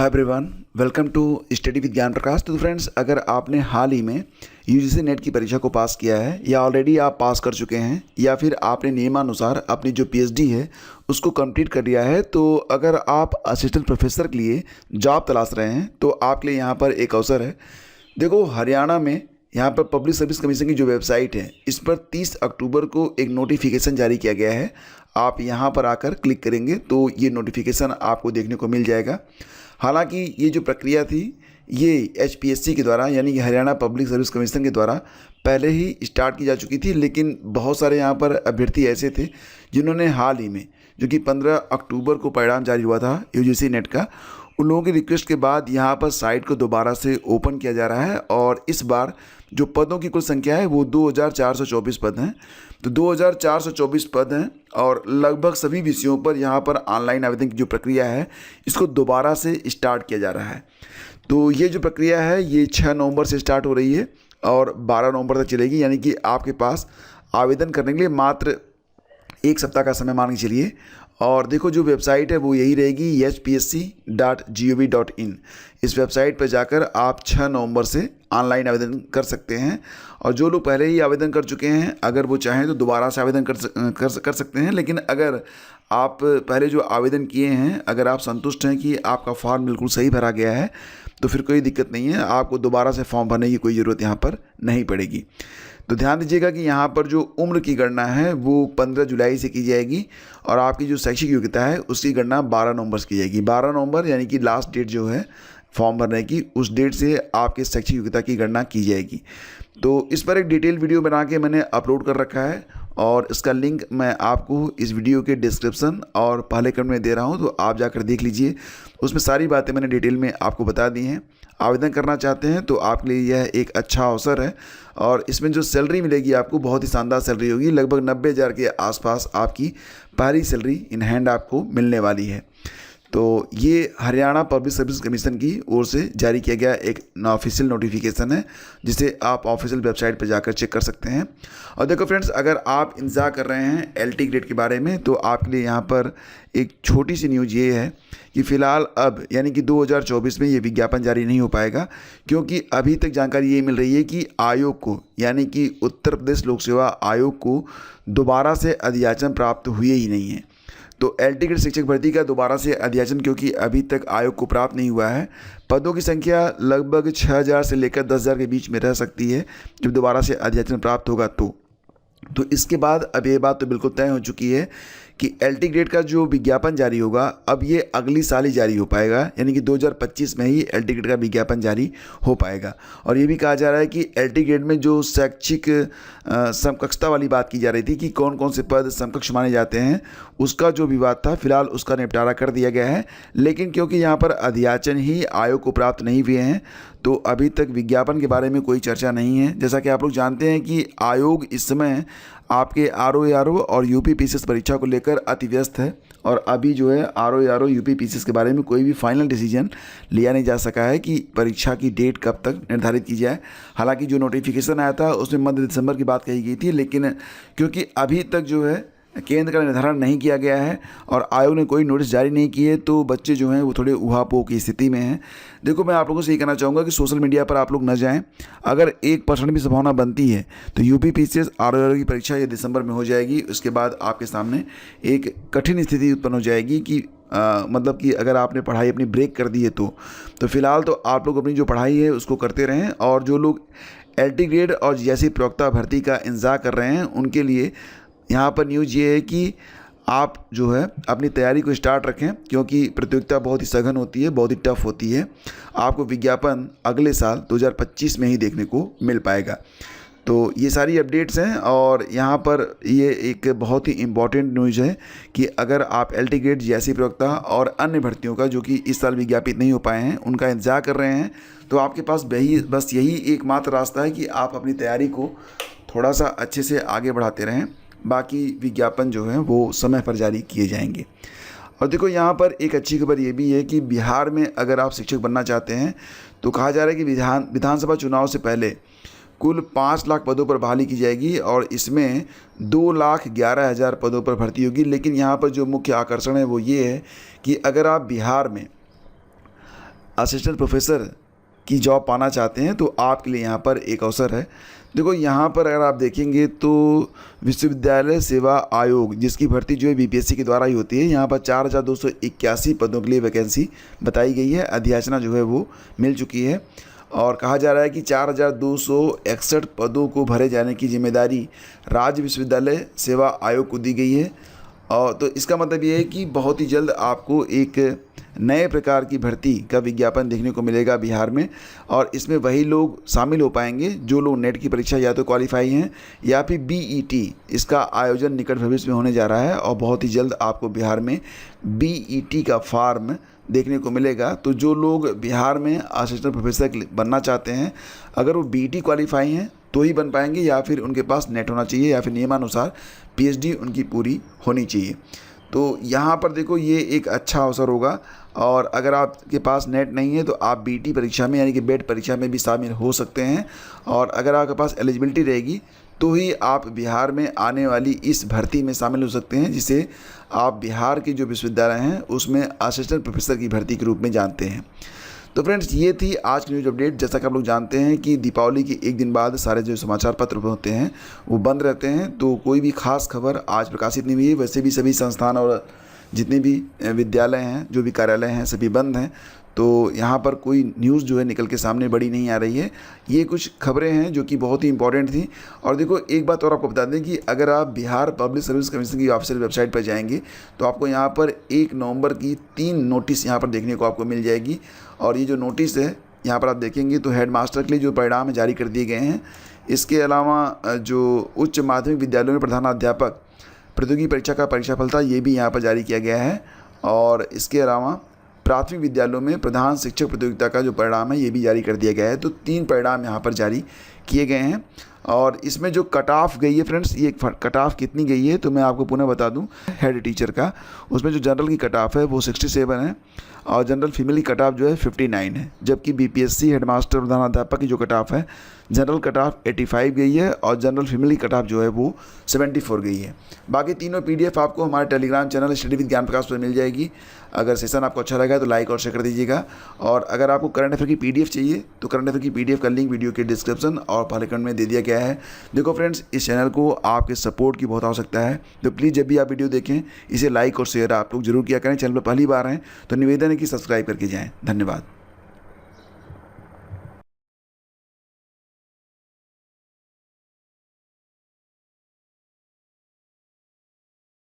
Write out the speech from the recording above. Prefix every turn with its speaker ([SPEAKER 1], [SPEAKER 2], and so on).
[SPEAKER 1] Hi everyone, welcome to study with Gyan Prakash. तो friends, अगर आपने हाल ही में यूजीसी नेट की परीक्षा को पास किया है या ऑलरेडी आप पास कर चुके हैं या फिर आपने नियमानुसार अपनी जो पीएचडी है उसको कंप्लीट कर लिया है, तो अगर आप असिस्टेंट प्रोफेसर के लिए जॉब तलाश रहे हैं तो आपके लिए यहाँ पर एक अवसर है। देखो, हरियाणा में यहाँ पर पब्लिक सर्विस कमीशन की जो वेबसाइट है इस पर 30 अक्टूबर को एक नोटिफिकेशन जारी किया गया है। आप यहाँ पर आकर क्लिक करेंगे तो ये नोटिफिकेशन आपको देखने को मिल जाएगा। हालांकि ये जो प्रक्रिया थी ये एचपीएससी के द्वारा यानी कि हरियाणा पब्लिक सर्विस कमीशन के द्वारा पहले ही स्टार्ट की जा चुकी थी, लेकिन बहुत सारे यहाँ पर अभ्यर्थी ऐसे थे जिन्होंने हाल ही में, जो कि 15 अक्टूबर को परिणाम जारी हुआ था यूजीसी नेट का, उन लोगों की रिक्वेस्ट के बाद यहाँ पर साइट को दोबारा से ओपन किया जा रहा है। और इस बार जो पदों की कुल संख्या है वो 2424 पद हैं। तो 2424 पद हैं और लगभग सभी विषयों पर यहाँ पर ऑनलाइन आवेदन की जो प्रक्रिया है इसको दोबारा से स्टार्ट किया जा रहा है। तो ये जो प्रक्रिया है ये 6 नवंबर से स्टार्ट हो रही है और 12 नवंबर तक चलेगी, यानी कि आपके पास आवेदन करने के लिए मात्र एक सप्ताह का समय मान के चलिए। और देखो, जो वेबसाइट है वो यही रहेगी hpsc.gov.in। इस वेबसाइट पर जाकर आप 6 नवंबर से ऑनलाइन आवेदन कर सकते हैं। और जो लोग पहले ही आवेदन कर चुके हैं, अगर वो चाहें तो दोबारा से आवेदन कर सकते हैं। लेकिन अगर आप पहले जो आवेदन किए हैं, अगर आप संतुष्ट हैं कि आपका फॉर्म बिल्कुल सही भरा गया है तो फिर कोई दिक्कत नहीं है, आपको दोबारा से फॉर्म भरने की कोई ज़रूरत यहाँ पर नहीं पड़ेगी। तो ध्यान दीजिएगा कि यहाँ पर जो उम्र की गणना है वो 15 जुलाई से की जाएगी और आपकी जो शैक्षिक योग्यता है उसकी गणना 12 नवंबर से की जाएगी। 12 नवंबर यानी कि लास्ट डेट जो है फॉर्म भरने की, उस डेट से आपके शैक्षिक योग्यता की गणना की जाएगी। तो इस पर एक डिटेल वीडियो बना के मैंने अपलोड कर रखा है और इसका लिंक मैं आपको इस वीडियो के डिस्क्रिप्शन और पहले कमेंट में दे रहा हूं, तो आप जाकर देख लीजिए। उसमें सारी बातें मैंने डिटेल में आपको बता दी हैं। आवेदन करना चाहते हैं तो आपके लिए यह एक अच्छा अवसर है और इसमें जो सैलरी मिलेगी आपको बहुत ही शानदार सैलरी होगी। लगभग 90,000 के आसपास आपकी पहली सैलरी इन हैंड आपको मिलने वाली है। तो ये हरियाणा पब्लिक सर्विस कमीशन की ओर से जारी किया गया एक ऑफिशियल नोटिफिकेशन है, जिसे आप ऑफिशियल वेबसाइट पर जाकर चेक कर सकते हैं। और देखो फ्रेंड्स, अगर आप इंतज़ार कर रहे हैं एलटी ग्रेड के बारे में तो आपके लिए यहाँ पर एक छोटी सी न्यूज़ ये है कि फ़िलहाल अब यानी कि 2024 में ये विज्ञापन जारी नहीं हो पाएगा, क्योंकि अभी तक जानकारी ये मिल रही है कि आयोग को यानी कि उत्तर प्रदेश लोक सेवा आयोग को दोबारा से अधियाचन प्राप्त हुए ही नहीं है। तो एलटी ग्रेड शिक्षक भर्ती का दोबारा से अधियाचन क्योंकि अभी तक आयोग को प्राप्त नहीं हुआ है। पदों की संख्या लगभग 6000 से लेकर 10,000 के बीच में रह सकती है जब दोबारा से अधियाचन प्राप्त होगा तो इसके बाद अब ये बात तो बिल्कुल तय हो चुकी है कि एलटी ग्रेड का जो विज्ञापन जारी होगा अब ये अगली साल ही जारी हो पाएगा, यानी कि 2025 में ही एलटी ग्रेड का विज्ञापन जारी हो पाएगा। और ये भी कहा जा रहा है कि एलटी ग्रेड में जो शैक्षिक समकक्षता वाली बात की जा रही थी कि कौन कौन से पद समकक्ष माने जाते हैं, उसका जो विवाद था फिलहाल उसका निपटारा कर दिया गया है। लेकिन क्योंकि यहाँ पर अधियाचन ही आयोग को प्राप्त नहीं हुए हैं तो अभी तक विज्ञापन के बारे में कोई चर्चा नहीं है। जैसा कि आप लोग जानते हैं कि आयोग इस समय आपके आरओ और यूपी पीसीएस परीक्षा को लेकर अति व्यस्त है और अभी जो है आरओ यूपी पीसीएस के बारे में कोई भी फाइनल डिसीजन लिया नहीं जा सका है कि परीक्षा की डेट कब तक निर्धारित की जाए। हालांकि जो नोटिफिकेशन आया था उसमें मध्य दिसंबर की बात कही गई थी, लेकिन क्योंकि अभी तक जो है केंद्र का निर्धारण नहीं किया गया है और आयोग ने कोई नोटिस जारी नहीं किए तो बच्चे जो हैं वो थोड़े उहापोह की स्थिति में हैं। देखो, मैं आप लोगों से ये कहना चाहूँगा कि सोशल मीडिया पर आप लोग न जाएं। अगर 1% भी संभावना बनती है तो यूपी पीसीएस आरओ की परीक्षा ये दिसंबर में हो जाएगी। उसके बाद आपके सामने एक कठिन स्थिति उत्पन्न हो जाएगी कि मतलब कि अगर आपने पढ़ाई अपनी ब्रेक कर दी है तो फिलहाल तो आप लोग अपनी जो पढ़ाई है उसको करते रहें। और जो लोग एलटी ग्रेड और जीएससी प्रवक्ता भर्ती का इंतजार कर रहे हैं उनके लिए यहाँ पर न्यूज़ ये है कि आप जो है अपनी तैयारी को स्टार्ट रखें, क्योंकि प्रतियोगिता बहुत ही सघन होती है, बहुत ही टफ होती है। आपको विज्ञापन अगले साल 2025 में ही देखने को मिल पाएगा। तो ये सारी अपडेट्स हैं और यहाँ पर ये एक बहुत ही इम्पॉर्टेंट न्यूज़ है कि अगर आप एलटी ग्रेड जीएससी प्रवक्ता और अन्य भर्तियों का जो कि इस साल विज्ञापित नहीं हो पाए हैं उनका इंतजार कर रहे हैं तो आपके पास बस यही एकमात्र रास्ता है कि आप अपनी तैयारी को थोड़ा सा अच्छे से आगे बढ़ाते रहें। बाकी विज्ञापन जो है वो समय पर जारी किए जाएंगे। और देखो, यहाँ पर एक अच्छी खबर ये भी है कि बिहार में अगर आप शिक्षक बनना चाहते हैं तो कहा जा रहा है कि विधानसभा चुनाव से पहले कुल 5 लाख पदों पर बहाली की जाएगी और इसमें 2,11,000 पदों पर भर्ती होगी। लेकिन यहाँ पर जो मुख्य आकर्षण है वो ये है कि अगर आप बिहार में असिस्टेंट प्रोफेसर की जॉब पाना चाहते हैं तो आपके लिए यहाँ पर एक अवसर है। देखो यहाँ पर अगर आप देखेंगे तो विश्वविद्यालय सेवा आयोग, जिसकी भर्ती जो है बीपीएससी के द्वारा ही होती है, यहाँ पर 4281 पदों के लिए वैकेंसी बताई गई है। अधियाचना जो है वो मिल चुकी है और कहा जा रहा है कि 4261 पदों को भरे जाने की जिम्मेदारी राज्य विश्वविद्यालय सेवा आयोग को दी गई है। और तो इसका मतलब ये है कि बहुत ही जल्द आपको एक नए प्रकार की भर्ती का विज्ञापन देखने को मिलेगा बिहार में, और इसमें वही लोग शामिल हो पाएंगे जो लोग नेट की परीक्षा या तो क्वालिफाई हैं या फिर बीईटी, इसका आयोजन निकट भविष्य में होने जा रहा है और बहुत ही जल्द आपको बिहार में बीईटी का फॉर्म देखने को मिलेगा। तो जो लोग बिहार में असिस्टेंट प्रोफेसर बनना चाहते हैं, अगर वो बीईटी क्वालिफाई हैं तो ही बन पाएंगे, या फिर उनके पास नेट होना चाहिए, या फिर नियमानुसार पीएचडी उनकी पूरी होनी चाहिए। तो यहाँ पर देखो ये एक अच्छा अवसर होगा, और अगर आपके पास नेट नहीं है तो आप बीटी परीक्षा में यानी कि बेट परीक्षा में भी शामिल हो सकते हैं, और अगर आपके पास एलिजिबिलिटी रहेगी तो ही आप बिहार में आने वाली इस भर्ती में शामिल हो सकते हैं, जिसे आप बिहार के जो विश्वविद्यालय हैं उसमें असिस्टेंट प्रोफेसर की भर्ती के रूप में जानते हैं। तो फ्रेंड्स, ये थी आज की न्यूज़ अपडेट। जैसा कि आप लोग जानते हैं कि दीपावली के एक दिन बाद सारे जो समाचार पत्र होते हैं वो बंद रहते हैं, तो कोई भी खास खबर आज प्रकाशित नहीं हुई है। वैसे भी सभी संस्थान और जितने भी विद्यालय हैं, जो भी कार्यालय हैं, सभी बंद हैं, तो यहाँ पर कोई न्यूज़ जो है निकल के सामने बड़ी नहीं आ रही है। ये कुछ खबरें हैं जो कि बहुत ही इंपॉर्टेंट थी। और देखो एक बात और आपको बता दें कि अगर आप बिहार पब्लिक सर्विस कमीशन की ऑफिशियल वेबसाइट पर जाएंगे तो आपको यहाँ पर 1 नवंबर की 3 नोटिस यहाँ पर देखने को आपको मिल जाएगी। और ये जो नोटिस है यहाँ पर आप देखेंगे तो हेडमास्टर के लिए जो परिणाम जारी कर दिए गए हैं। इसके अलावा जो उच्च माध्यमिक विद्यालयों में प्रधानाध्यापक प्रतियोगी परीक्षा का परीक्षाफल था, ये भी यहाँ पर जारी किया गया है। और इसके अलावा प्राथमिक विद्यालयों में प्रधान शिक्षक प्रतियोगिता का जो परिणाम है ये भी जारी कर दिया गया है। तो 3 परिणाम यहाँ पर जारी किए गए हैं। और इसमें जो कट ऑफ गई है फ्रेंड्स, ये कट ऑफ कितनी गई है तो मैं आपको पुनः बता दूं। हेड टीचर का उसमें जो जनरल की कट ऑफ है वो 67 है, और जनरल फीमेल की कट ऑफ जो है 59 है। जबकि बीपीएससी हेडमास्टर प्रधानाध्यापक की जो कट ऑफ है, जनरल कट ऑफ 85 गई है और जनरल फीमेल की कट ऑफ जो है वो 74 गई है। बाकी तीनों पीडीएफ आपको हमारे Telegram channel study with Gyan प्रकाश पर मिल जाएगी। अगर सेशन आपको अच्छा लगा तो लाइक और शेयर कर दीजिएगा। और अगर आपको करंट अफेयर की पीडीएफ चाहिए तो करंट अफेयर की पीडीएफ का लिंक वीडियो के डिस्क्रिप्शन और पहले कमेंट में दे दिया गया है। देखो फ्रेंड्स, इस चैनल को आपके सपोर्ट की बहुत आवश्यकता है, तो प्लीज़ जब भी आप वीडियो देखें इसे लाइक और शेयर आप लोग जरूर किया करें। चैनल पर पहली बार हैं तो निवेदन है कि सब्सक्राइब करके जाएँ। धन्यवाद।